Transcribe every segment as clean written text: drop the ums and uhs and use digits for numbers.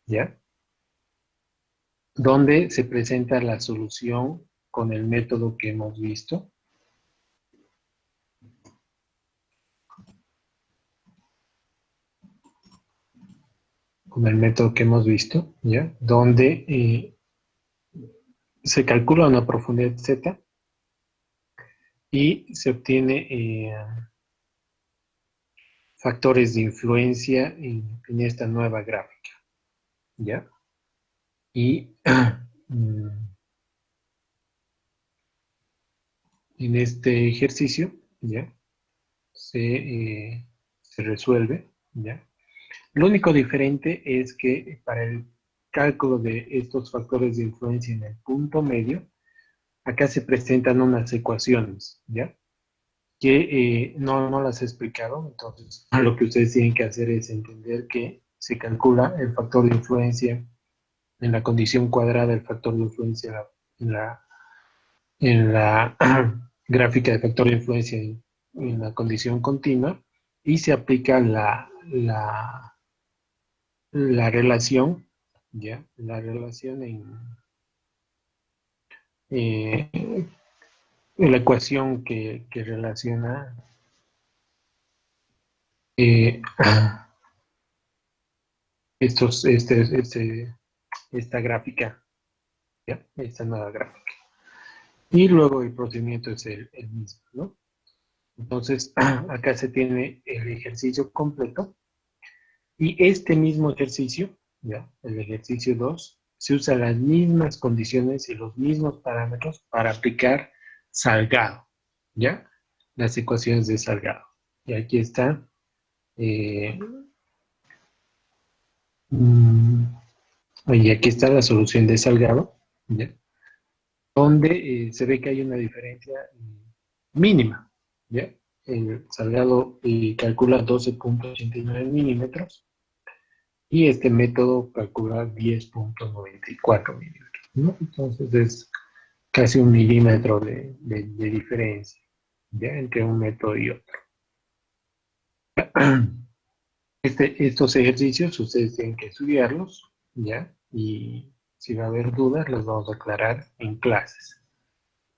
¿ya? Donde se presenta la solución con el método que hemos visto. Con el método que hemos visto, ¿ya? Donde se calcula una profundidad z y se obtiene factores de influencia en esta nueva gráfica, ¿ya? Y en este ejercicio, ¿ya? Se resuelve, ¿ya? Lo único diferente es que para el cálculo de estos factores de influencia en el punto medio, acá se presentan unas ecuaciones, ¿ya? Que no las he explicado, entonces lo que ustedes tienen que hacer es entender que se calcula el factor de influencia en la condición cuadrada, el factor de influencia en la gráfica de factor de influencia en la condición continua, y se aplica la relación, ¿ya? La relación en la ecuación que relaciona eh, esta gráfica, ¿ya? Esta nueva gráfica. Y luego el procedimiento es el mismo, ¿no? Entonces, acá se tiene el ejercicio completo, y este mismo ejercicio, ¿ya? El ejercicio 2, se usan las mismas condiciones y los mismos parámetros para aplicar Salgado, ¿ya? Las ecuaciones de Salgado. Y aquí está. Eh, y aquí está la solución de Salgado, ¿ya? Donde se ve que hay una diferencia mínima, ¿ya? El Salgado calcula 12.89 milímetros y este método calcula 10.94 milímetros, ¿no? Entonces es casi 1 milímetro de diferencia, ¿ya? Entre un método y otro. Estos ejercicios ustedes tienen que estudiarlos, ¿ya? Y si va a haber dudas, las vamos a aclarar en clases.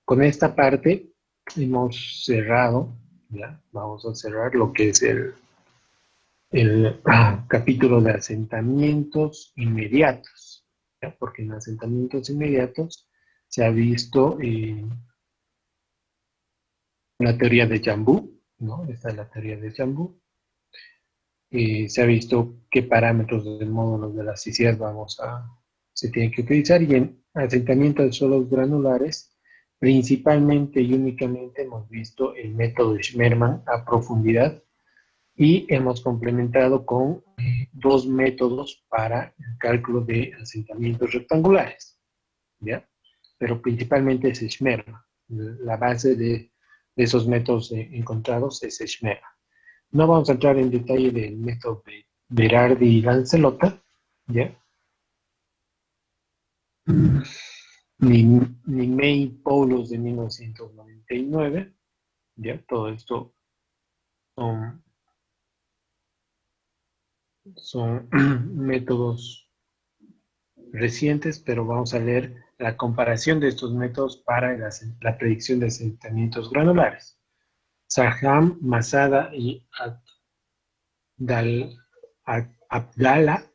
Con esta parte hemos cerrado, ¿ya? Vamos a cerrar lo que es el capítulo de asentamientos inmediatos, ¿ya? Porque en asentamientos inmediatos se ha visto la teoría de Jambú, ¿no? Esta es la teoría de Jambú. Se ha visto qué parámetros del módulo de elasticidad se tienen que utilizar, y en asentamiento de suelos granulares, principalmente y únicamente hemos visto el método Schmermann a profundidad, y hemos complementado con dos métodos para el cálculo de asentamientos rectangulares, ¿ya? Pero principalmente es Schmermann. La base de esos métodos encontrados es Schmermann. No vamos a entrar en detalle del método de Berardi y Lancelota, ¿ya? Ni May Paulos de 1999, ¿ya? Todo esto son, son métodos recientes, pero vamos a leer la comparación de estos métodos para la predicción de asentamientos granulares. Sarham, Masada y Abdala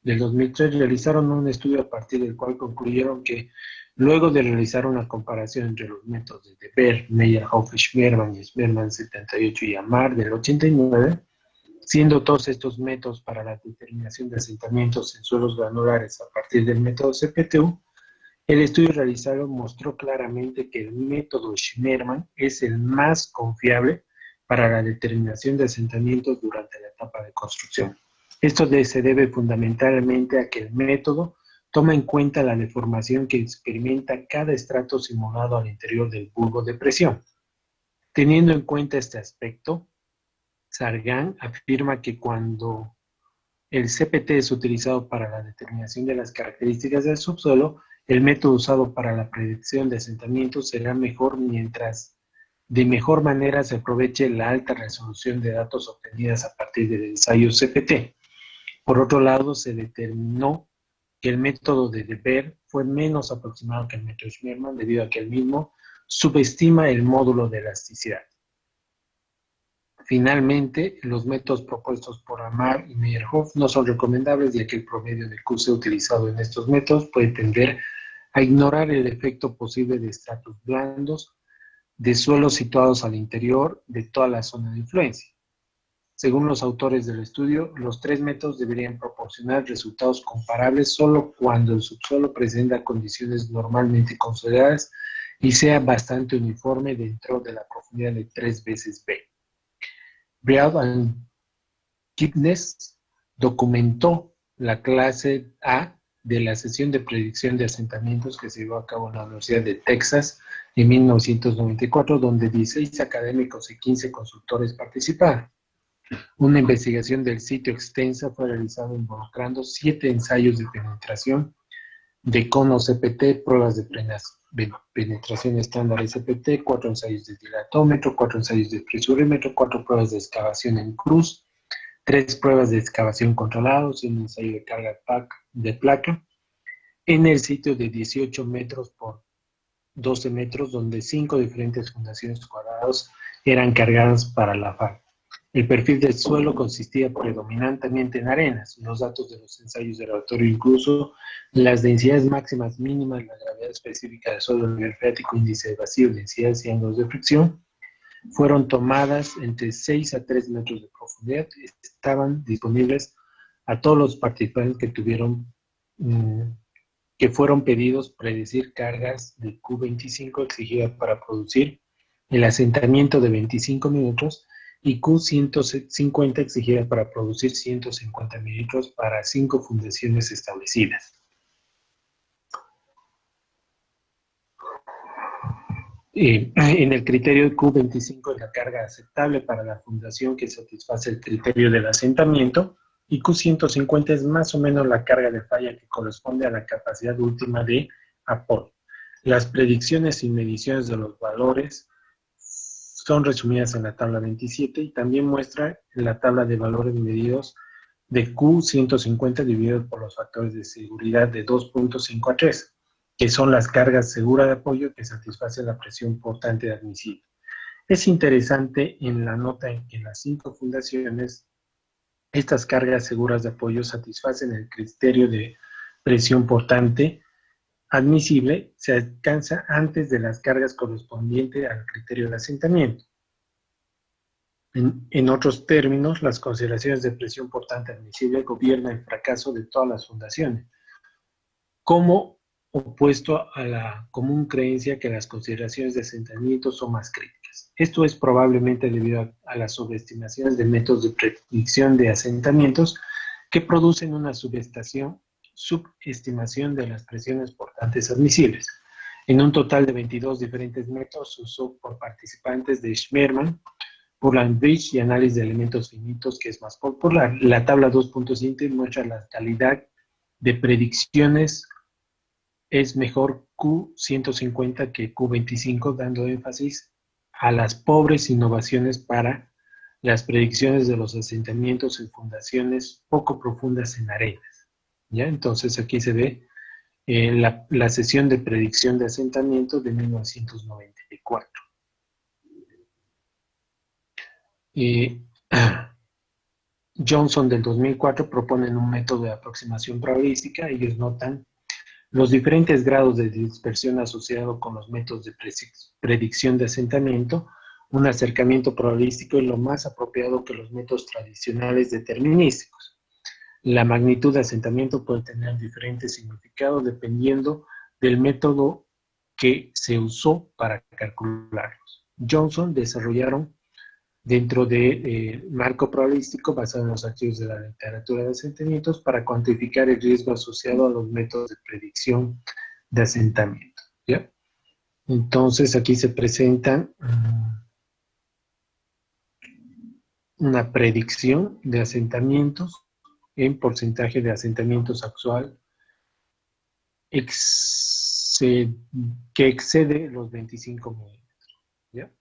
del 2003 realizaron un estudio a partir del cual concluyeron que, luego de realizar una comparación entre los métodos de Beer, Meyerhoff, Schmermann y Schmermann 78 y Amar del 89, siendo todos estos métodos para la determinación de asentamientos en suelos granulares a partir del método CPTU, el estudio realizado mostró claramente que el método Schmermann es el más confiable para la determinación de asentamientos durante la etapa de construcción. Esto se debe fundamentalmente a que el método toma en cuenta la deformación que experimenta cada estrato simulado al interior del bulbo de presión. Teniendo en cuenta este aspecto, Sargan afirma que cuando el CPT es utilizado para la determinación de las características del subsuelo, el método usado para la predicción de asentamientos será mejor mientras de mejor manera se aproveche la alta resolución de datos obtenidas a partir del ensayo CPT. Por otro lado, se determinó que el método de Deber fue menos aproximado que el método Schmearman debido a que el mismo subestima el módulo de elasticidad. Finalmente, los métodos propuestos por Amar y Meyerhoff no son recomendables, ya que el promedio de QC utilizado en estos métodos puede tender a ignorar el efecto posible de estratos blandos de suelos situados al interior de toda la zona de influencia. Según los autores del estudio, los tres métodos deberían proporcionar resultados comparables solo cuando el subsuelo presenta condiciones normalmente consideradas y sea bastante uniforme dentro de la profundidad de 3 veces B. Briand and Kipnis documentó la clase A de la sesión de predicción de asentamientos que se llevó a cabo en la Universidad de Texas en 1994, donde 16 académicos y 15 consultores participaron. Una investigación del sitio extensa fue realizada involucrando 7 ensayos de penetración de conos CPT, pruebas de penetración estándar SPT, 4 ensayos de dilatómetro, 4 ensayos de presurímetro, 4 pruebas de excavación en cruz, 3 pruebas de excavación controlados y un ensayo de carga de placa en el sitio de 18 metros por 12 metros, donde 5 diferentes fundaciones cuadradas eran cargadas para la FARC. El perfil del suelo consistía predominantemente en arenas. Los datos de los ensayos de laboratorio, incluso las densidades máximas mínimas, la gravedad específica del suelo, el nivel freático, índice de vacío, densidades y ángulos de fricción, fueron tomadas entre 6 a 3 metros de profundidad. Estaban disponibles a todos los participantes que fueron pedidos predecir cargas de Q25 exigidas para producir el asentamiento de 25 milímetros y Q150 exigida para producir 150 milímetros para 5 fundaciones establecidas. En el criterio de Q25 es la carga aceptable para la fundación que satisface el criterio del asentamiento, y Q150 es más o menos la carga de falla que corresponde a la capacidad última de apoyo. Las predicciones y mediciones de los valores son resumidas en la tabla 27 y también muestra en la tabla de valores medidos de Q150 dividido por los factores de seguridad de 2.5 a 3, que son las cargas seguras de apoyo que satisfacen la presión portante admisible. Es interesante en la nota en que las 5 fundaciones, estas cargas seguras de apoyo satisfacen el criterio de presión portante admisible, se alcanza antes de las cargas correspondientes al criterio de asentamiento. En otros términos, las consideraciones de presión portante admisible gobiernan el fracaso de todas las fundaciones, como opuesto a la común creencia que las consideraciones de asentamiento son más críticas. Esto es probablemente debido a las subestimaciones de métodos de predicción de asentamientos que producen una subestimación de las presiones portantes admisibles. En un total de 22 diferentes métodos se usó por participantes de Schmearman, Burland-Bridge y análisis de elementos finitos, que es más popular. La tabla 2.7 muestra la calidad de predicciones. Es mejor Q150 que Q25, dando énfasis a las pobres innovaciones para las predicciones de los asentamientos en fundaciones poco profundas en arenas. ¿Ya? Entonces aquí se ve la sesión de predicción de asentamientos de 1994. Johnson del 2004 proponen un método de aproximación probabilística. Ellos notan los diferentes grados de dispersión asociados con los métodos de predicción de asentamiento. Un acercamiento probabilístico es lo más apropiado que los métodos tradicionales determinísticos. La magnitud de asentamiento puede tener diferentes significados dependiendo del método que se usó para calcularlos. Johnson desarrollaron dentro de marco probabilístico basado en los archivos de la literatura de asentamientos para cuantificar el riesgo asociado a los métodos de predicción de asentamiento. ¿Ya? Entonces aquí se presentan una predicción de asentamientos en porcentaje de asentamientos actual que excede los 25 milímetros. ¿Ya?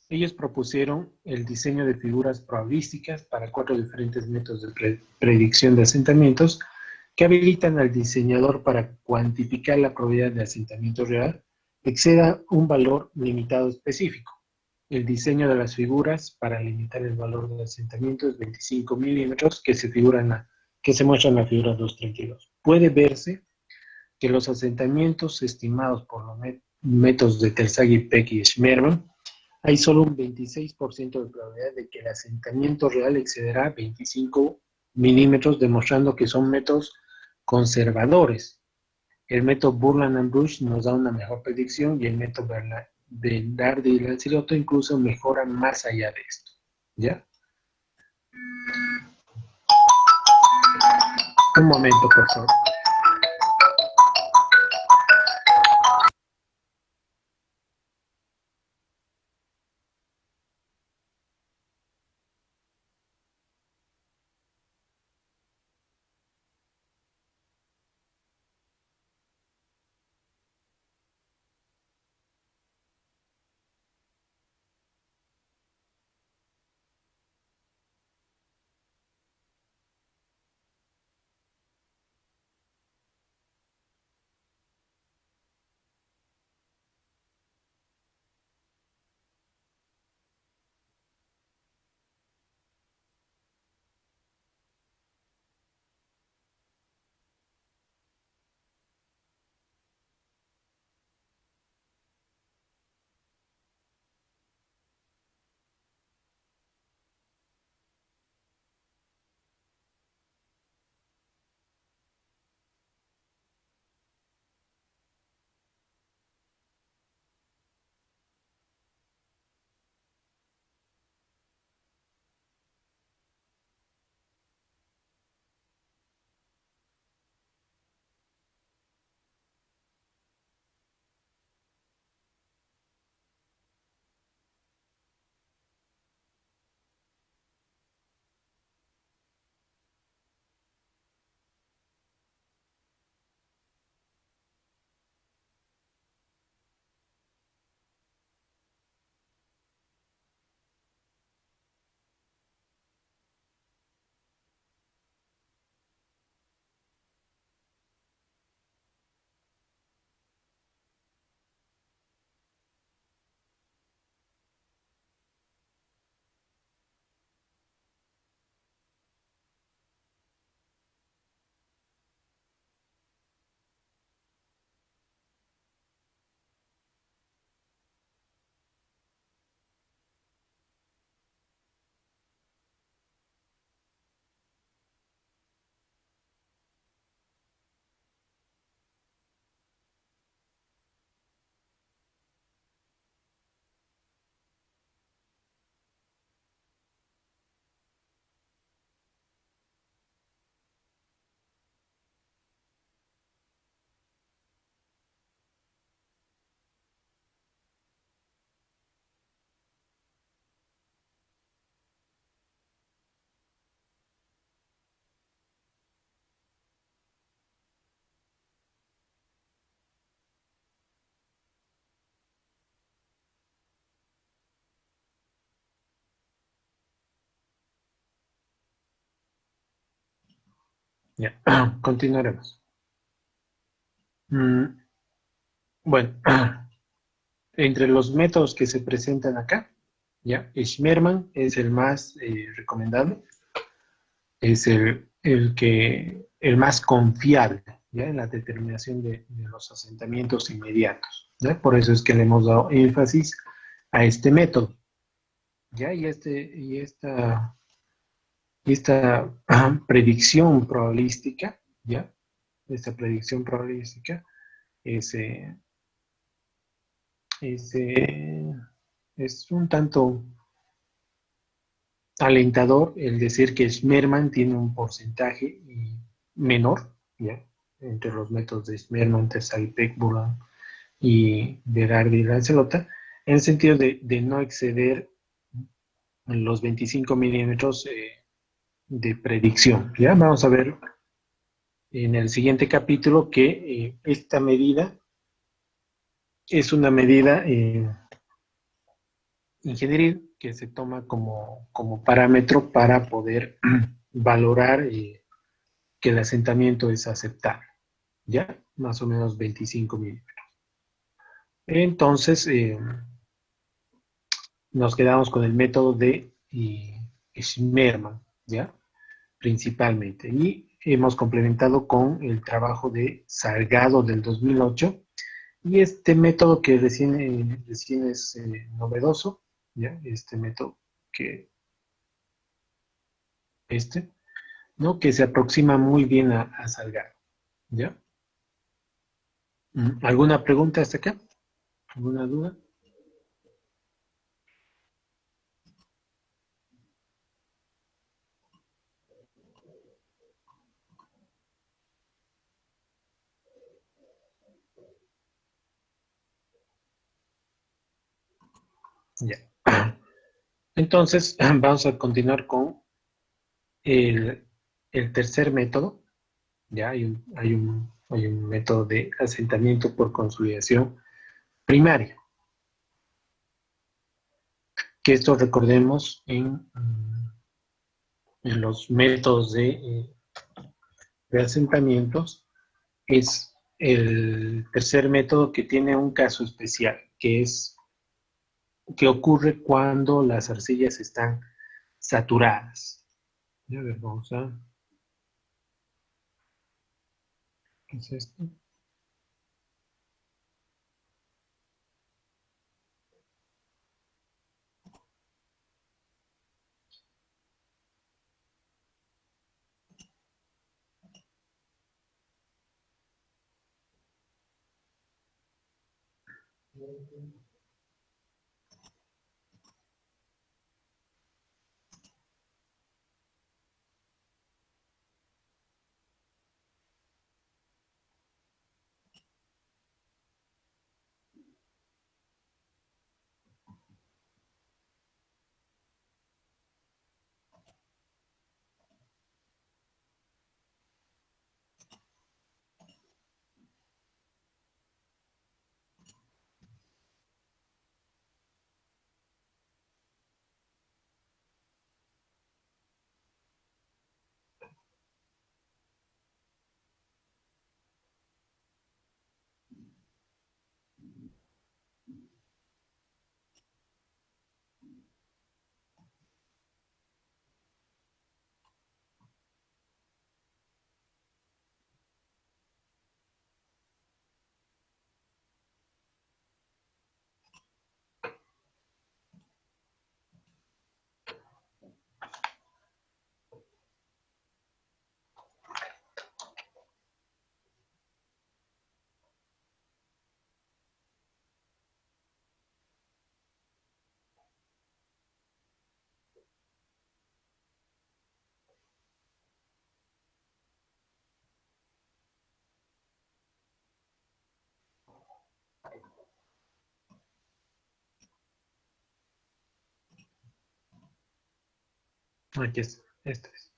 Ellos propusieron el diseño de figuras probabilísticas para 4 diferentes métodos de predicción de asentamientos que habilitan al diseñador para cuantificar la probabilidad de asentamiento real exceda un valor limitado específico. El diseño de las figuras para limitar el valor del asentamiento es 25 milímetros que se muestra en la figura 232. Puede verse que los asentamientos estimados por los métodos de Terzaghi, Peck y Schmerman, hay solo un 26% de probabilidad de que el asentamiento real excederá 25 milímetros, demostrando que son métodos conservadores. El método Burland and Bush nos da una mejor predicción y el método Bernardi y Lancelotto incluso mejora más allá de esto. ¿Ya? Un momento, por favor. Ya. Continuaremos. Bueno, entre los métodos que se presentan acá, ¿ya? Schmerman es el más recomendable, es el más confiable, ¿ya? En la determinación de los asentamientos inmediatos, ¿ya? Por eso es que le hemos dado énfasis a este método, ¿ya? Esta predicción probabilística, ¿ya? Esta predicción probabilística es, es, eh, es un tanto alentador el decir que Schmerman tiene un porcentaje menor, ¿ya? Entre los métodos de Schmerman, Terzaghi, Peck, Burland y Berardi y Lancelota, en el sentido de no exceder los 25 milímetros de predicción. ¿Ya? Vamos a ver en el siguiente capítulo que esta medida es una medida ingenieril que se toma como parámetro para poder valorar que el asentamiento es aceptable, ¿ya? Más o menos 25 milímetros. Entonces, nos quedamos con el método de Schmerman, ¿ya? Principalmente. Y hemos complementado con el trabajo de Salgado del 2008 y este método que recién es novedoso, ¿ya? Este método que este, ¿no? Que se aproxima muy bien a Salgado, ¿ya? ¿Alguna pregunta hasta acá? ¿Alguna duda? Ya. Entonces, vamos a continuar con el, el tercer método. Ya hay un método de asentamiento por consolidación primaria, que esto recordemos en los métodos de asentamientos, es el tercer método que tiene un caso especial, que es que ocurre cuando las arcillas están saturadas. A ver, vamos a... ¿Qué es esto? Aquí está, este es.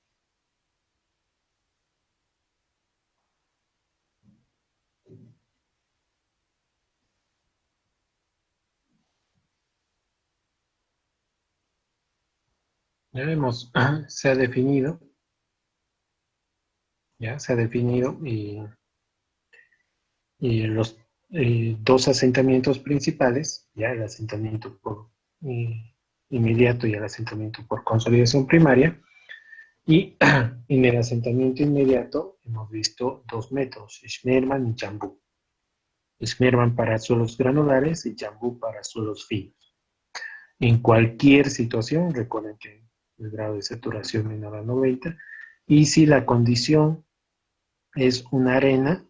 Ya vemos, se ha definido y los dos asentamientos principales, ya el asentamiento por inmediato y el asentamiento por consolidación primaria, y en el asentamiento inmediato hemos visto dos métodos, Schmerman y Jambú. Schmerman para suelos granulares y Jambú para suelos finos. En cualquier situación, recuerden que el grado de saturación menor a 90, y si la condición es una arena,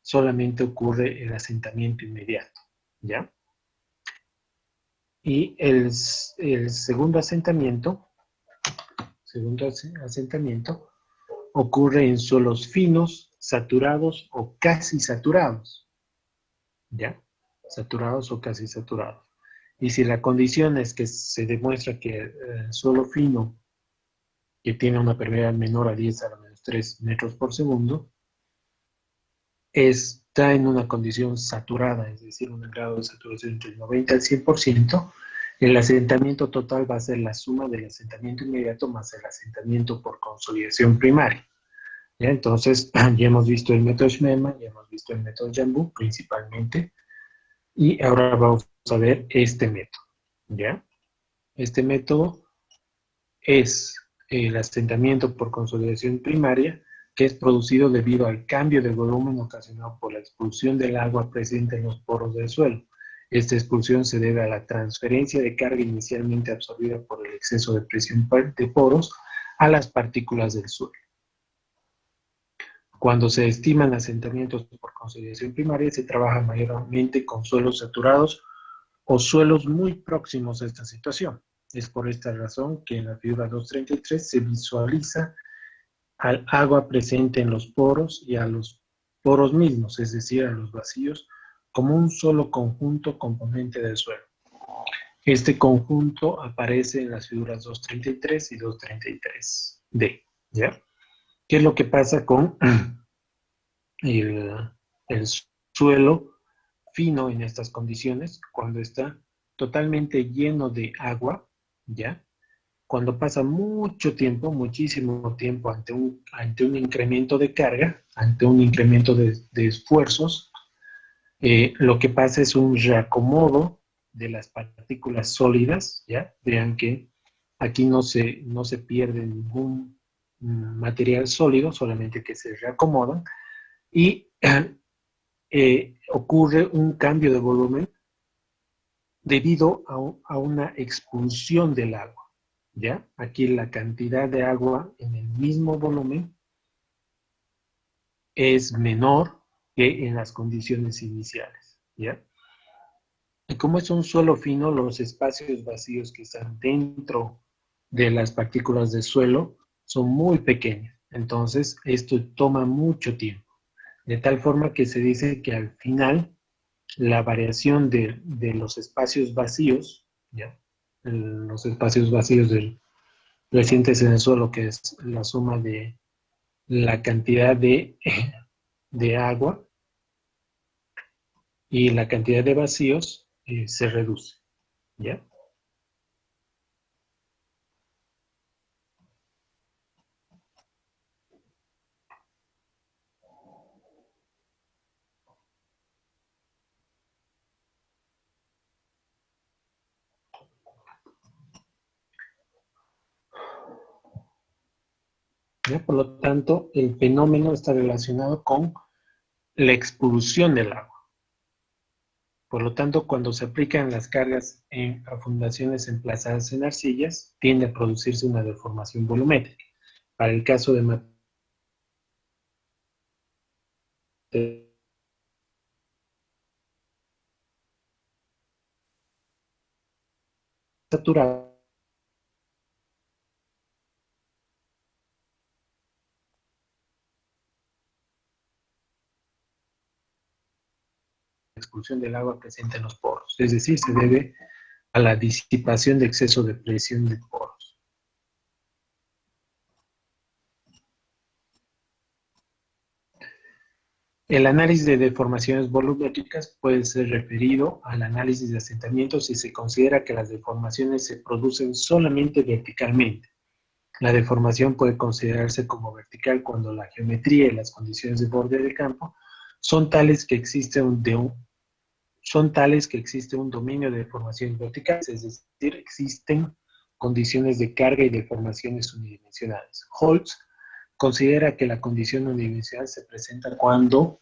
solamente ocurre el asentamiento inmediato, ¿ya? Y el segundo asentamiento ocurre en suelos finos, saturados o casi saturados, ¿ya? Saturados o casi saturados. Y si la condición es que se demuestra que el suelo fino, que tiene una permeabilidad menor a 10 a la menos 3 metros por segundo, está en una condición saturada, es decir, un grado de saturación entre el 90 al 100%, el asentamiento total va a ser la suma del asentamiento inmediato más el asentamiento por consolidación primaria. ¿Ya? Entonces, ya hemos visto el método Schneemann, ya hemos visto el método Jambu principalmente, y ahora vamos a ver este método. ¿Ya? Este método es el asentamiento por consolidación primaria, que es producido debido al cambio de volumen ocasionado por la expulsión del agua presente en los poros del suelo. Esta expulsión se debe a la transferencia de carga inicialmente absorbida por el exceso de presión de poros a las partículas del suelo. Cuando se estiman asentamientos por consolidación primaria, se trabaja mayormente con suelos saturados o suelos muy próximos a esta situación. Es por esta razón que en la figura 233 se visualiza al agua presente en los poros y a los poros mismos, es decir, a los vacíos, como un solo conjunto componente del suelo. Este conjunto aparece en las figuras 233 y 233D. ¿Ya? ¿Qué es lo que pasa con el, el suelo fino en estas condiciones? Cuando está totalmente lleno de agua, ¿ya? Cuando pasa mucho tiempo, muchísimo tiempo ante un incremento de carga, ante un incremento de esfuerzos, lo que pasa es un reacomodo de las partículas sólidas, ¿ya? Vean que aquí no se pierde ningún material sólido, solamente que se reacomodan, y ocurre un cambio de volumen debido a una expulsión del agua. ¿Ya? Aquí la cantidad de agua en el mismo volumen es menor que en las condiciones iniciales. ¿Ya? Y como es un suelo fino, los espacios vacíos que están dentro de las partículas de suelo son muy pequeños. Entonces, esto toma mucho tiempo. De tal forma que se dice que al final la variación de los espacios vacíos, ¿ya? Los espacios vacíos del recientes en el suelo, que es la suma de la cantidad de agua y la cantidad de vacíos, se reduce. ¿Ya? ¿Ya? Por lo tanto, el fenómeno está relacionado con la expulsión del agua. Por lo tanto, cuando se aplican las cargas a fundaciones emplazadas en arcillas, tiende a producirse una deformación volumétrica. Para el caso de materiales saturados, la expulsión del agua presente en los poros, es decir, se debe a la disipación de exceso de presión de poros. El análisis de deformaciones volumétricas puede ser referido al análisis de asentamientos si se considera que las deformaciones se producen solamente verticalmente. La deformación puede considerarse como vertical cuando la geometría y las condiciones de borde del campo son tales que existe un dominio de deformaciones verticales, es decir, existen condiciones de carga y deformaciones unidimensionales. Holtz considera que la condición unidimensional se presenta cuando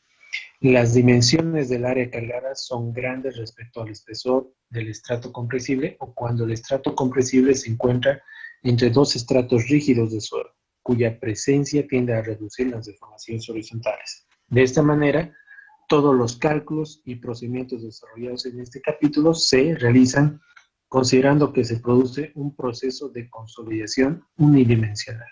las dimensiones del área cargada son grandes respecto al espesor del estrato compresible o cuando el estrato compresible se encuentra entre dos estratos rígidos de suelo, cuya presencia tiende a reducir las deformaciones horizontales. De esta manera, todos los cálculos y procedimientos desarrollados en este capítulo se realizan considerando que se produce un proceso de consolidación unidimensional.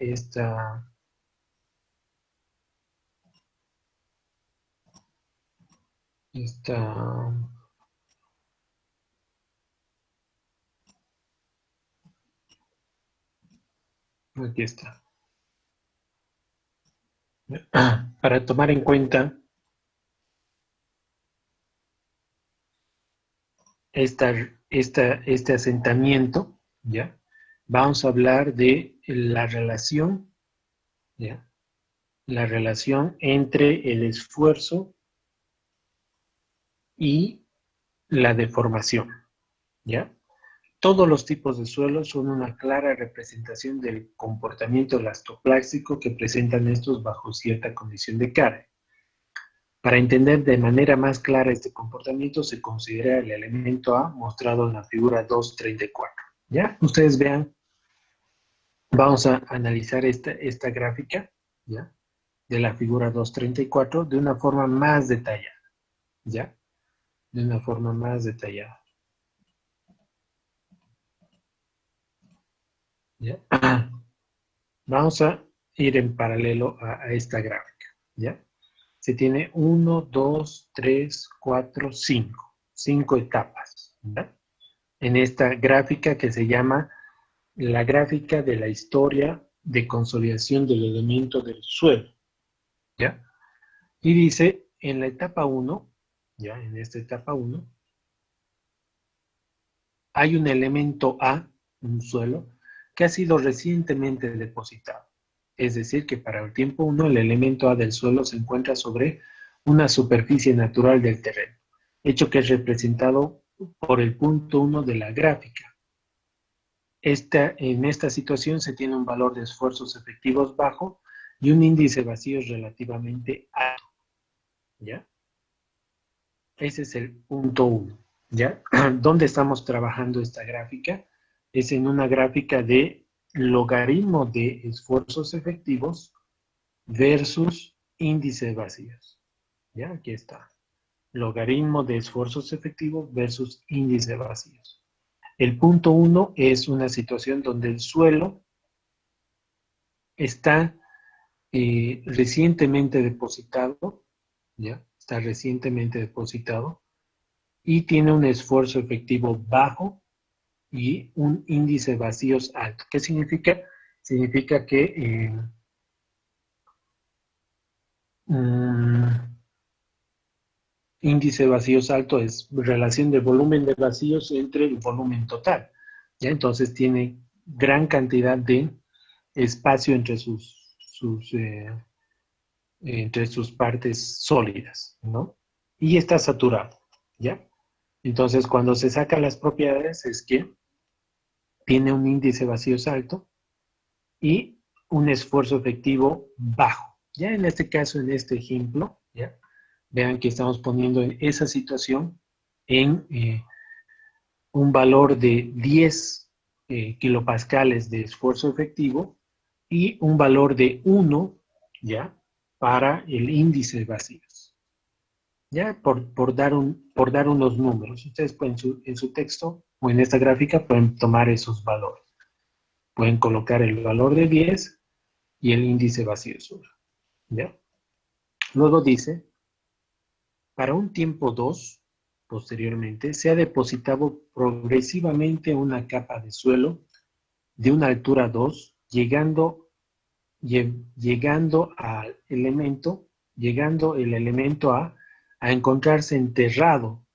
Esta, esta Aquí está. Para tomar en cuenta este asentamiento, ¿ya? Vamos a hablar de la relación, ¿ya? La relación entre el esfuerzo y la deformación, ¿ya? Todos los tipos de suelos son una clara representación del comportamiento elastoplástico que presentan estos bajo cierta condición de carga. Para entender de manera más clara este comportamiento se considera el elemento A mostrado en la figura 2.34. ¿Ya? Ustedes vean, vamos a analizar esta gráfica, ¿ya? De la figura 2.34 de una forma más detallada, ¿ya? De una forma más detallada, ¿ya? Vamos a ir en paralelo a esta gráfica, ¿ya? Se tiene 1, 2, 3, 4, 5. 5 etapas, ¿ya? En esta gráfica que se llama la gráfica de la historia de consolidación del elemento del suelo, ¿ya? Y dice, en la etapa 1, ¿ya? En esta etapa 1, hay un elemento A, un suelo, que ha sido recientemente depositado. Es decir, que para el tiempo 1 el elemento A del suelo se encuentra sobre una superficie natural del terreno, hecho que es representado por el punto 1 de la gráfica. En esta situación se tiene un valor de esfuerzos efectivos bajo y un índice vacío relativamente alto, ¿ya? Ese es el punto 1, ¿ya? ¿Dónde estamos trabajando esta gráfica? Es en una gráfica de logaritmo de esfuerzos efectivos versus índice vacíos, ¿ya? Aquí está. Logaritmo de esfuerzos efectivos versus índice vacíos. El punto 1 es una situación donde el suelo está recientemente depositado, ¿ya? Está recientemente depositado y tiene un esfuerzo efectivo bajo y un índice de vacíos alto. ¿Qué significa? Significa que índice de vacíos alto es relación de volumen de vacíos entre el volumen total. ¿Ya? Entonces tiene gran cantidad de espacio entre sus partes sólidas, ¿no? Y está saturado, ¿ya? Entonces, cuando se sacan las propiedades es que tiene un índice de vacíos alto y un esfuerzo efectivo bajo. Ya en este caso, en este ejemplo, ¿ya? Vean que estamos poniendo en esa situación en un valor de 10 kilopascales de esfuerzo efectivo y un valor de 1, ¿ya? Para el índice de vacíos. ¿Ya? Por dar unos números. Ustedes pueden en su texto o en esta gráfica pueden tomar esos valores. Pueden colocar el valor de 10 y el índice vacío sur, ¿ya? Luego dice, para un tiempo 2, posteriormente, se ha depositado progresivamente una capa de suelo de una altura 2, llegando el elemento a encontrarse enterrado.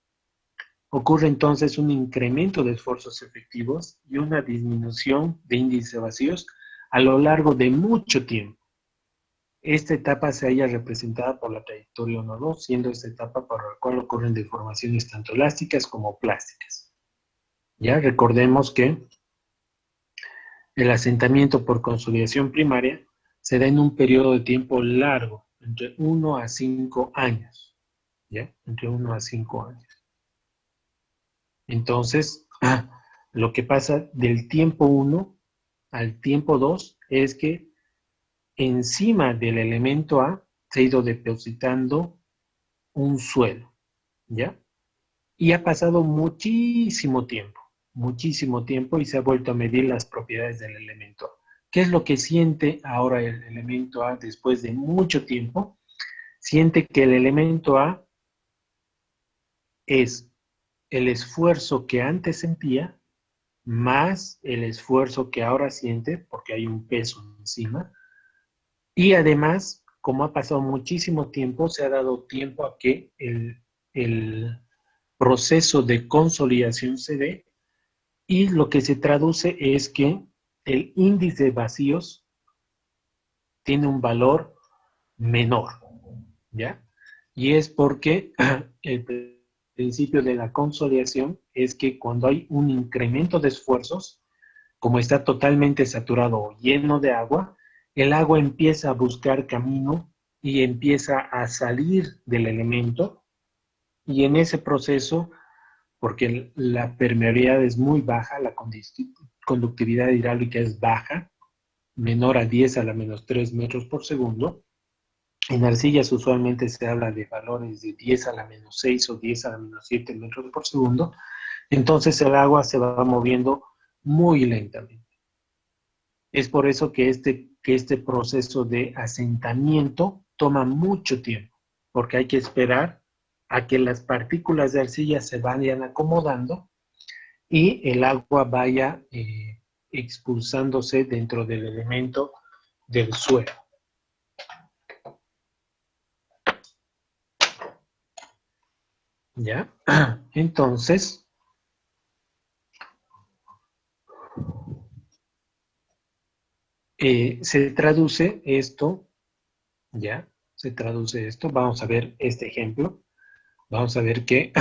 Ocurre entonces un incremento de esfuerzos efectivos y una disminución de índice vacíos a lo largo de mucho tiempo. Esta etapa se halla representada por la trayectoria 1-2, siendo esta etapa por la cual ocurren deformaciones tanto elásticas como plásticas. Ya recordemos que el asentamiento por consolidación primaria se da en un periodo de tiempo largo, entre 1 a 5 años. ¿Ya? Entre 1 a 5 años. Entonces, lo que pasa del tiempo 1 al tiempo 2 es que encima del elemento A se ha ido depositando un suelo, ¿ya? Y ha pasado muchísimo tiempo y se ha vuelto a medir las propiedades del elemento A. ¿Qué es lo que siente ahora el elemento A después de mucho tiempo? Siente que el elemento A es el esfuerzo que antes sentía más el esfuerzo que ahora siente, porque hay un peso encima, y además, como ha pasado muchísimo tiempo, se ha dado tiempo a que el proceso de consolidación se dé, y lo que se traduce es que el índice de vacíos tiene un valor menor, ¿ya? Y es porque el principio de la consolidación es que cuando hay un incremento de esfuerzos, como está totalmente saturado o lleno de agua, el agua empieza a buscar camino y empieza a salir del elemento, y en ese proceso, porque la permeabilidad es muy baja, la conductividad hidráulica es baja, menor a 10 a la menos 3 metros por segundo. En arcillas usualmente se habla de valores de 10 a la menos 6 o 10 a la menos 7 metros por segundo. Entonces el agua se va moviendo muy lentamente. Es por eso que este proceso de asentamiento toma mucho tiempo, porque hay que esperar a que las partículas de arcilla se vayan acomodando y el agua vaya expulsándose dentro del elemento del suelo. ¿Ya? Entonces, se traduce esto, ¿ya? Se traduce esto. Vamos a ver este ejemplo. Vamos a ver que,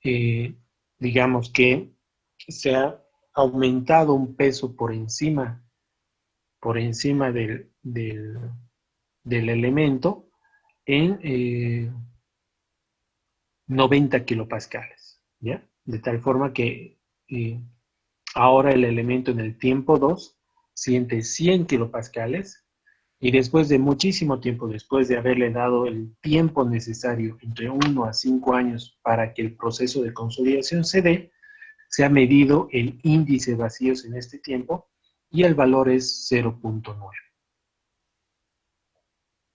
eh, digamos que se ha aumentado un peso por encima del elemento en 90 kilopascales, ¿ya? De tal forma que eh, ahora el elemento en el tiempo 2 siente 100 kilopascales, y después de muchísimo tiempo, después de haberle dado el tiempo necesario, entre 1 a 5 años, para que el proceso de consolidación se dé, se ha medido el índice de vacíos en este tiempo y el valor es 0.9.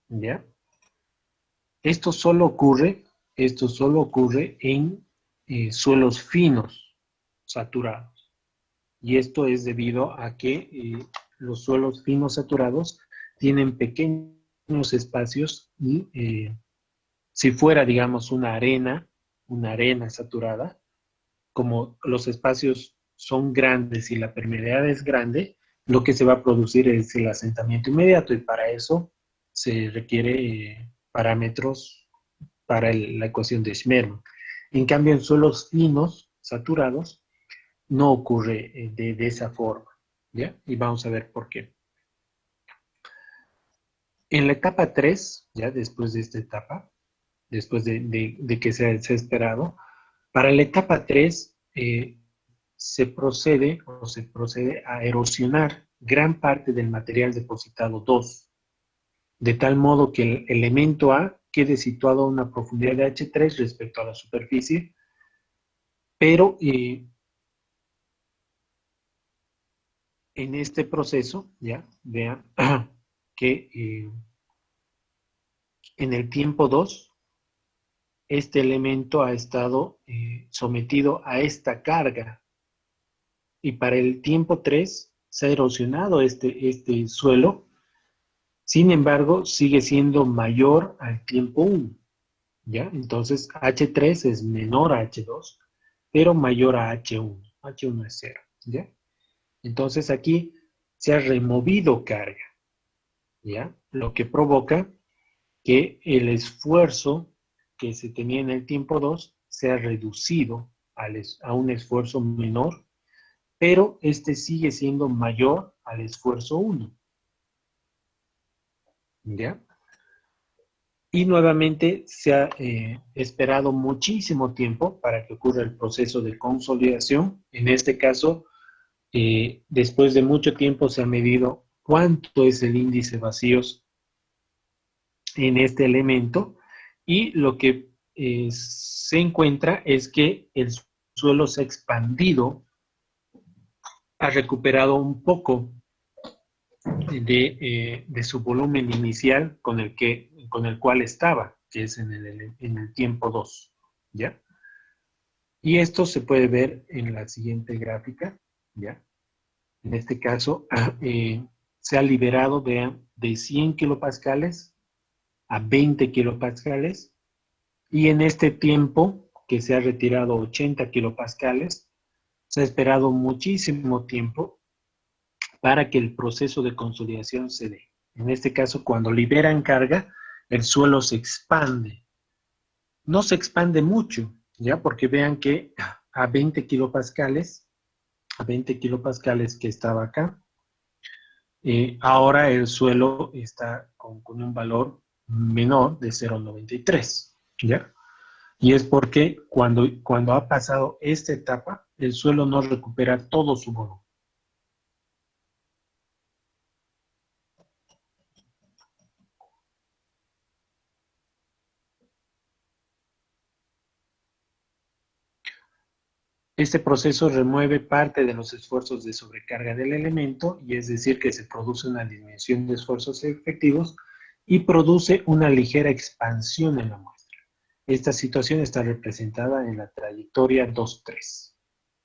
¿Ya? Esto solo ocurre, esto solo ocurre en suelos finos, saturados. Y esto es debido a que los suelos finos saturados tienen pequeños espacios y si fuera, digamos, una arena saturada, como los espacios son grandes y la permeabilidad es grande, lo que se va a producir es el asentamiento inmediato, y para eso se requiere parámetros para la ecuación de Schmermann. En cambio, en suelos finos, saturados, no ocurre de esa forma, ¿ya? Y vamos a ver por qué. En la etapa 3, ya después de esta etapa, después de que se ha esperado, para la etapa 3 se procede a erosionar gran parte del material depositado 2, de tal modo que el elemento A quede situado a una profundidad de H3 respecto a la superficie, pero en este proceso, ya vean que en el tiempo 2, este elemento ha estado sometido a esta carga, y para el tiempo 3 se ha erosionado este suelo. Sin embargo, sigue siendo mayor al tiempo 1, ¿ya? Entonces, H3 es menor a H2, pero mayor a H1. H1 es 0, ¿ya? Entonces, aquí se ha removido carga, ¿ya? Lo que provoca que el esfuerzo que se tenía en el tiempo 2 se ha reducido a un esfuerzo menor, pero este sigue siendo mayor al esfuerzo 1, ¿ya? Y nuevamente se ha esperado muchísimo tiempo para que ocurra el proceso de consolidación. En este caso, después de mucho tiempo se ha medido cuánto es el índice de vacíos en este elemento, y lo que se encuentra es que el suelo se ha expandido, ha recuperado un poco de su volumen inicial con el cual estaba, que es en el tiempo 2, ¿ya? Y esto se puede ver en la siguiente gráfica, ¿ya? En este caso, se ha liberado, vean, de 100 kilopascales a 20 kilopascales, y en este tiempo que se ha retirado 80 kilopascales, se ha esperado muchísimo tiempo para que el proceso de consolidación se dé. En este caso, cuando liberan carga, el suelo se expande. No se expande mucho, ¿ya? Porque vean que a 20 kilopascales, que estaba acá, ahora el suelo está con un valor menor de 0,93, ¿ya? Y es porque cuando ha pasado esta etapa, el suelo no recupera todo su volumen. Este proceso remueve parte de los esfuerzos de sobrecarga del elemento, y es decir, que se produce una disminución de esfuerzos efectivos y produce una ligera expansión en la muestra. Esta situación está representada en la trayectoria 2,3.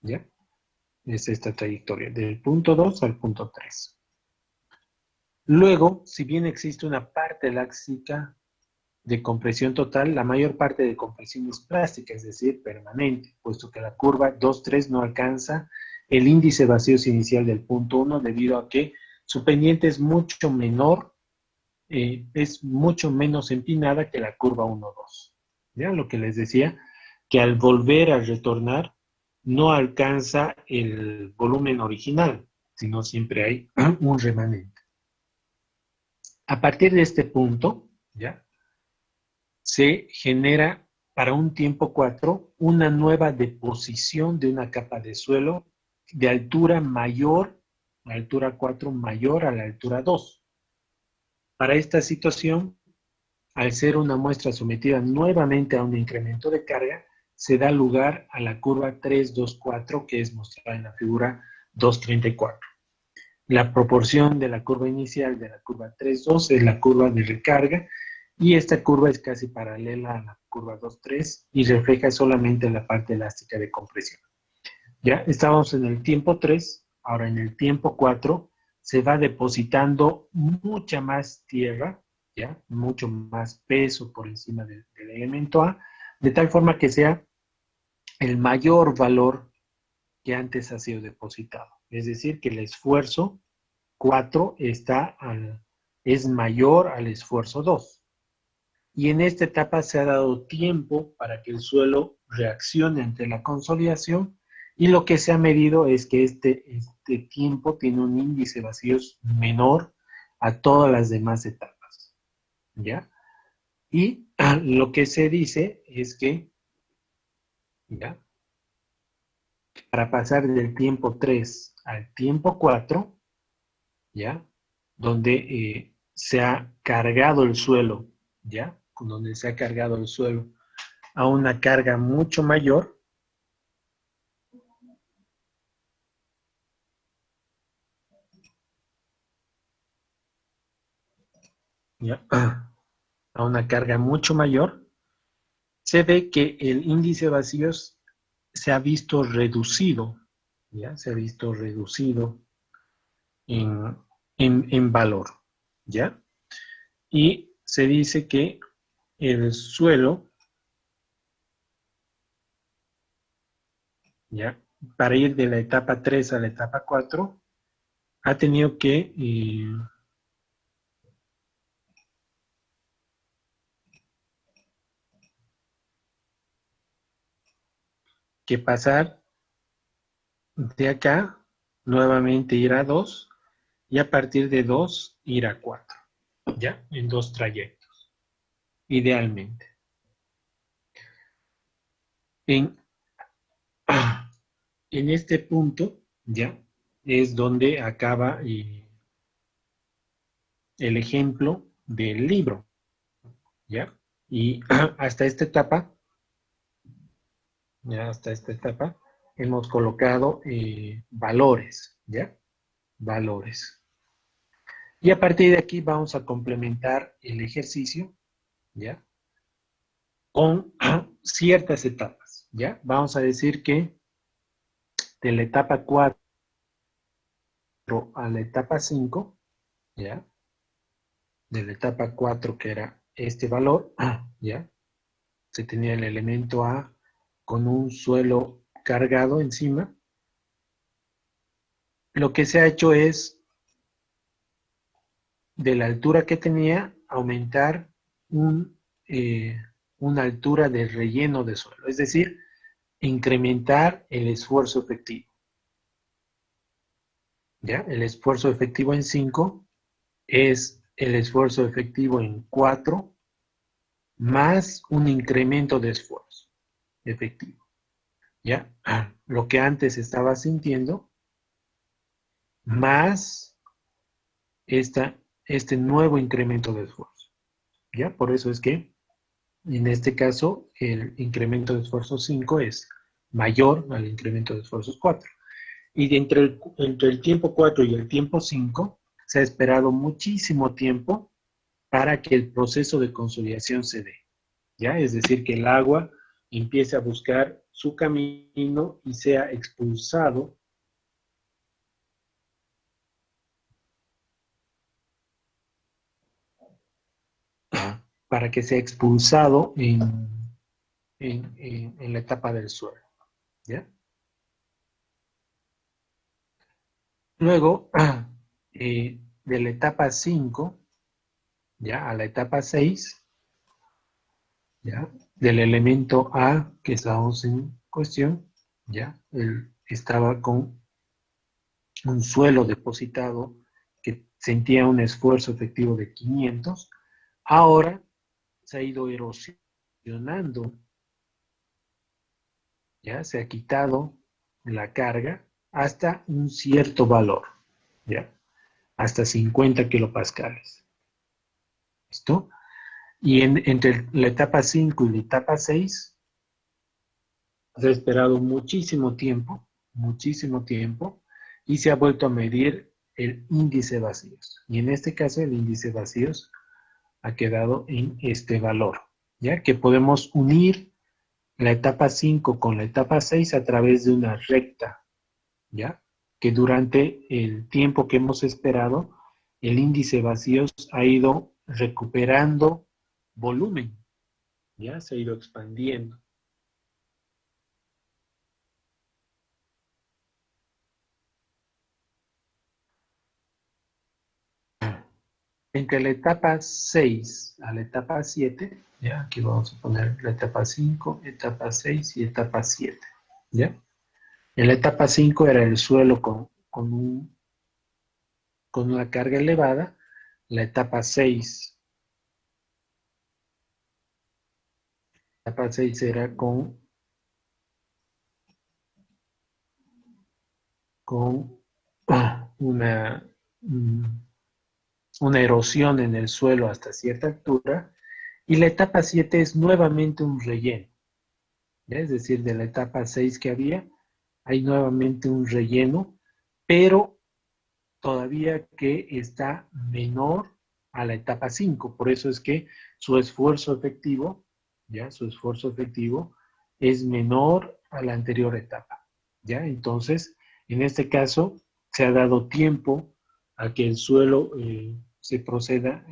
¿Ya? Es esta trayectoria, del punto 2 al punto 3. Luego, si bien existe una parte elástica de compresión total, la mayor parte de compresión es plástica, es decir, permanente, puesto que la curva 2,3 no alcanza el índice vacíos inicial del punto 1 debido a que su pendiente es mucho menor, es mucho menos empinada que la curva 1,2. ¿Ya? Lo que les decía, que al volver a retornar no alcanza el volumen original, sino siempre hay un remanente. A partir de este punto, ¿ya? Se genera para un tiempo 4 una nueva deposición de una capa de suelo de altura mayor, la altura 4 mayor a la altura 2. Para esta situación, al ser una muestra sometida nuevamente a un incremento de carga, se da lugar a la curva 324, que es mostrada en la figura 234. La proporción de la curva inicial de la curva 3,2 es la curva de recarga, y esta curva es casi paralela a la curva 2,3 y refleja solamente la parte elástica de compresión. Ya estábamos en el tiempo 3, ahora en el tiempo 4 se va depositando mucha más tierra, ya, mucho más peso por encima del elemento A, de tal forma que sea el mayor valor que antes ha sido depositado. Es decir, que el esfuerzo 4 es mayor al esfuerzo 2. Y en esta etapa se ha dado tiempo para que el suelo reaccione ante la consolidación, y lo que se ha medido es que este tiempo tiene un índice de vacíos menor a todas las demás etapas. ¿Ya? Y lo que se dice es que, ¿ya? Para pasar del tiempo 3 al tiempo 4, ¿ya? Donde se ha cargado el suelo, ¿ya? Donde se ha cargado el suelo a una carga mucho mayor, ¿ya? A una carga mucho mayor, se ve que el índice de vacíos se ha visto reducido, ¿ya? Se ha visto reducido en, en valor, ¿ya? Y se dice que el suelo, ¿ya? Para ir de la etapa 3 a la etapa 4, ha tenido que pasar de acá, nuevamente ir a 2, y a partir de 2 ir a 4, ¿ya? En 2 trayectos, idealmente. En, en este punto, ¿ya? Es donde acaba el ejemplo del libro, ¿ya? Y hasta esta etapa, ya hasta esta etapa, hemos colocado valores, ¿ya? Valores. Y a partir de aquí vamos a complementar el ejercicio, ¿ya? Con ciertas etapas, ¿ya? Vamos a decir que de la etapa 4 a la etapa 5, ¿ya? De la etapa 4, que era este valor, ¿ya? Se tenía el elemento A con un suelo cargado encima. Lo que se ha hecho es, de la altura que tenía, aumentar un, eh, una altura de relleno de suelo, es decir, incrementar el esfuerzo efectivo. ¿Ya? El esfuerzo efectivo en 5 es el esfuerzo efectivo en 4 más un incremento de esfuerzo efectivo. ¿Ya? Lo que antes estaba sintiendo, más este nuevo incremento de esfuerzo. ¿Ya? Por eso es que en este caso el incremento de esfuerzo 5 es mayor al incremento de esfuerzos 4. Y entre el tiempo 4 y el tiempo 5 se ha esperado muchísimo tiempo para que el proceso de consolidación se dé. ¿Ya? Es decir, que el agua empiece a buscar su camino y sea expulsado para que sea expulsado en la etapa del suelo. ¿Ya? Luego, de la etapa 5, ¿ya? A la etapa 6, ¿ya? Del elemento A que estábamos en cuestión, ¿ya? Él estaba con un suelo depositado que sentía un esfuerzo efectivo de 500, ahora se ha ido erosionando, ¿ya? Se ha quitado la carga hasta un cierto valor, ¿ya? Hasta 50 kilopascales. ¿Listo? Y entre la etapa 5 y la etapa 6 se ha esperado muchísimo tiempo, y se ha vuelto a medir el índice vacíos. Y en este caso el índice vacíos ha quedado en este valor, ¿ya? Que podemos unir la etapa 5 con la etapa 6 a través de una recta, ¿ya? Que durante el tiempo que hemos esperado, el índice vacíos ha ido recuperando volumen, ¿ya? Se ha ido expandiendo. Entre la etapa 6 a la etapa 7, ¿ya? Aquí vamos a poner la etapa 5, etapa 6 y etapa 7, ¿ya? En la etapa 5 era el suelo con una carga elevada. La etapa 6 era con una, una erosión en el suelo hasta cierta altura. Y la etapa 7 es nuevamente un relleno, ¿ya? Es decir, de la etapa 6 que había, hay nuevamente un relleno, pero todavía que está menor a la etapa 5. Por eso es que su esfuerzo efectivo, ¿ya? Su esfuerzo efectivo es menor a la anterior etapa, ¿ya? Entonces, en este caso, se ha dado tiempo a que el suelo se proceda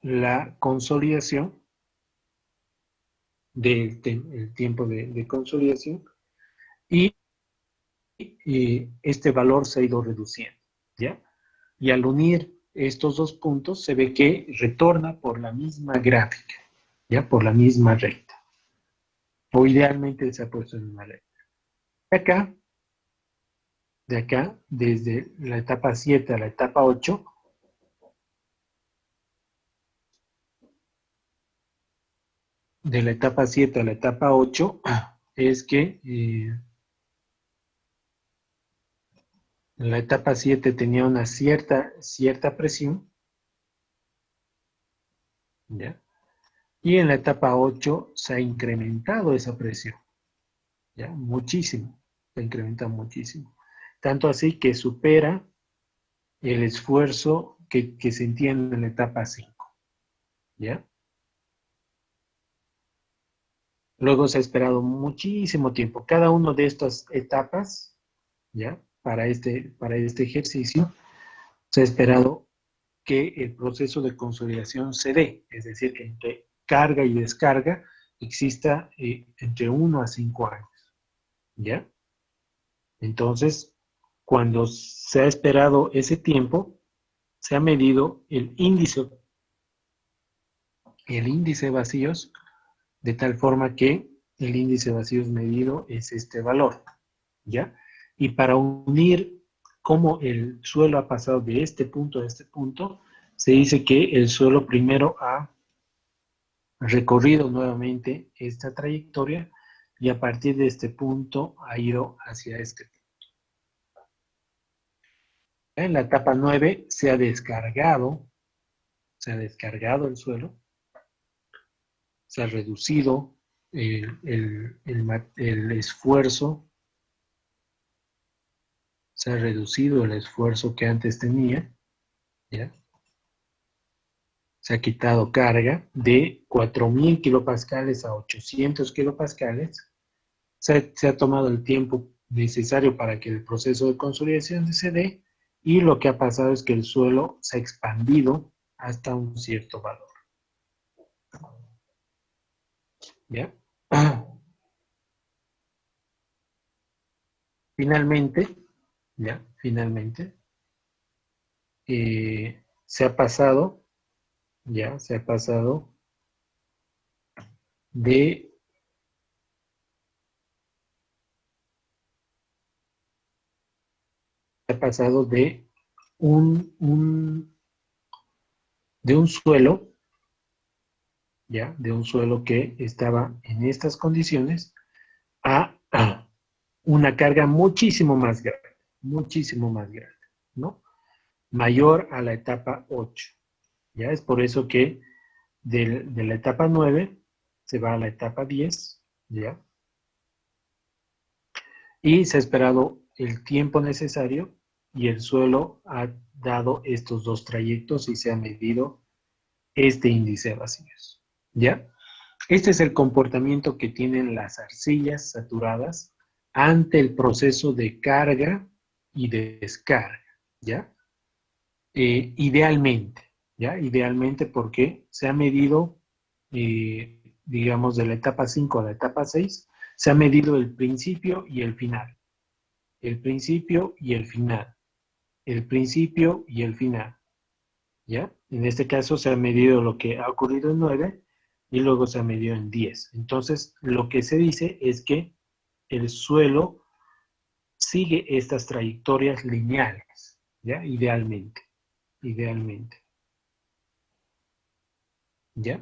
la consolidación del tiempo de consolidación, y este valor se ha ido reduciendo, ¿ya? Y al unir estos dos puntos se ve que retorna por la misma gráfica, ¿ya? Por la misma recta. O idealmente se ha puesto en una recta. Acá, de acá, desde la etapa 7 a la etapa 8, de la etapa 7 a la etapa 8, es que en la etapa 7 tenía una cierta presión, ¿ya? Y en la etapa 8 se ha incrementado esa presión, ¿ya? Muchísimo, se ha incrementado muchísimo. Tanto así que supera el esfuerzo que se entiende en la etapa 5, ¿ya? Luego se ha esperado muchísimo tiempo. Cada una de estas etapas ¿ya? Para este ejercicio se ha esperado que el proceso de consolidación se dé, es decir, que entre carga y descarga exista entre 1 a 5 años, ¿ya? Entonces, cuando se ha esperado ese tiempo, se ha medido el índice de vacíos, de tal forma que el índice de vacíos medido es este valor, ¿ya? Y para unir cómo el suelo ha pasado de este punto a este punto, se dice que el suelo primero ha recorrido nuevamente esta trayectoria y a partir de este punto ha ido hacia este punto. En la etapa 9 se ha descargado el suelo, se ha reducido el esfuerzo, se ha reducido el esfuerzo que antes tenía, ¿ya? Se ha quitado carga de 4000 kilopascales a 800 kilopascales, se ha tomado el tiempo necesario para que el proceso de consolidación se dé y lo que ha pasado es que el suelo se ha expandido hasta un cierto valor, ¿ya? Finalmente, ¿ya? Finalmente, se ha pasado, ¿ya? De, se ha pasado de de un suelo, ¿ya? De un suelo que estaba en estas condiciones a una carga muchísimo más grande, ¿no? Mayor a la etapa 8, ¿ya? Es por eso que de la etapa 9 se va a la etapa 10, ¿ya? Y se ha esperado el tiempo necesario y el suelo ha dado estos dos trayectos y se ha medido este índice de vacíos, ¿ya? Este es el comportamiento que tienen las arcillas saturadas ante el proceso de carga y de descarga, ¿ya? Idealmente, ¿ya? Idealmente porque se ha medido, digamos, de la etapa 5 a la etapa 6, se ha medido el principio y el final, el principio y el final, el principio y el final, ¿ya? En este caso se ha medido lo que ha ocurrido en 9 y luego se ha medido en 10. Entonces, lo que se dice es que el suelo sigue estas trayectorias lineales, ¿ya? Idealmente, ¿ya?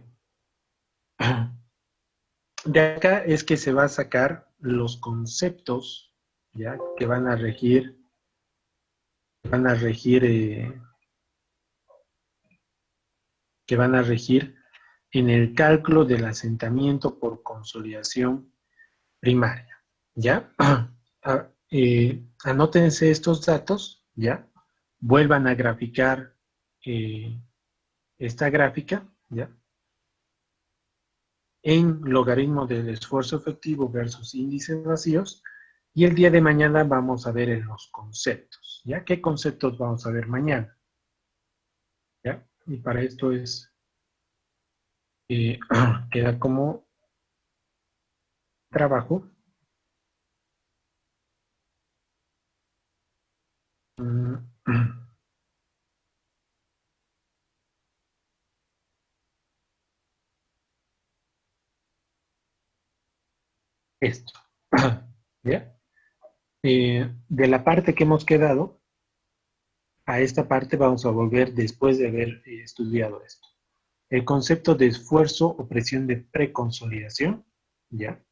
De acá es que se va a sacar los conceptos, ¿ya? Van a regir, que van a regir en el cálculo del asentamiento por consolidación primaria, ¿ya? Anótense estos datos, ¿ya? Vuelvan a graficar eh, esta gráfica, ¿ya? En logaritmo del esfuerzo efectivo versus índices vacíos, y el día de mañana vamos a ver en los conceptos, ¿ya? ¿Qué conceptos vamos a ver mañana? ¿Ya? Y para esto queda como trabajo esto, ¿ya? De la parte que hemos quedado, a esta parte vamos a volver después de haber estudiado esto. El concepto de esfuerzo o presión de preconsolidación, ¿ya?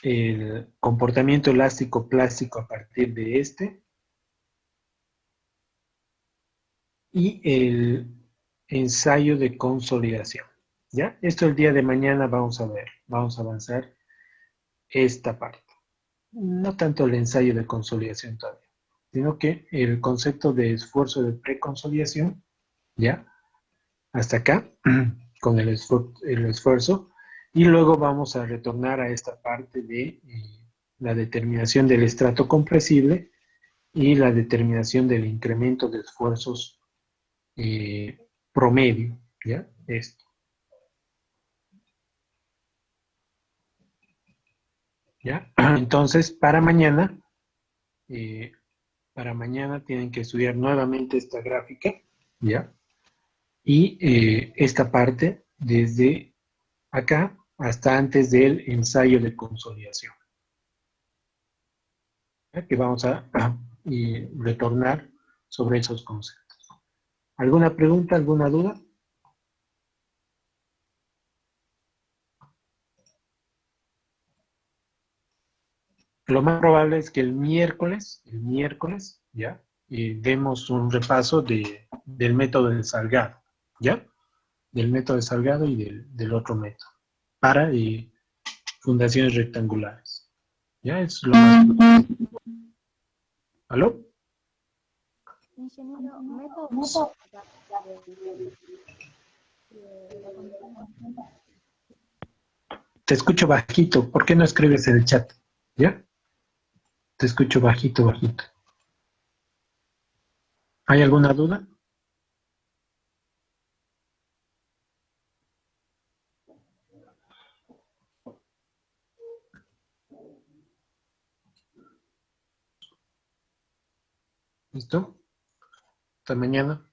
El comportamiento elástico plástico a partir de este y el ensayo de consolidación, ¿ya? Esto el día de mañana vamos a ver, vamos a avanzar esta parte. No tanto el ensayo de consolidación todavía, sino que el concepto de esfuerzo de preconsolidación, ¿ya? Hasta acá, con el esfuerzo, y luego vamos a retornar a esta parte de la determinación del estrato compresible y la determinación del incremento de esfuerzos promedio, ¿ya? Esto, ¿ya? Entonces, para mañana tienen que estudiar nuevamente esta gráfica, ¿ya? Y esta parte desde acá hasta antes del ensayo de consolidación, ¿ya? Que vamos a retornar sobre esos conceptos. ¿Alguna pregunta, alguna duda? Lo más probable es que el miércoles, ¿ya? Demos un repaso del método de Salgado, ¿ya? Del método de Salgado y del otro método, para fundaciones rectangulares. ¿Ya? Es lo más... ¿Aló? Ingeniero, método la condición. Te escucho bajito. ¿Por qué no escribes en el chat? ¿Ya? Te escucho bajito, bajito. ¿Hay alguna duda? ¿Listo? Hasta mañana.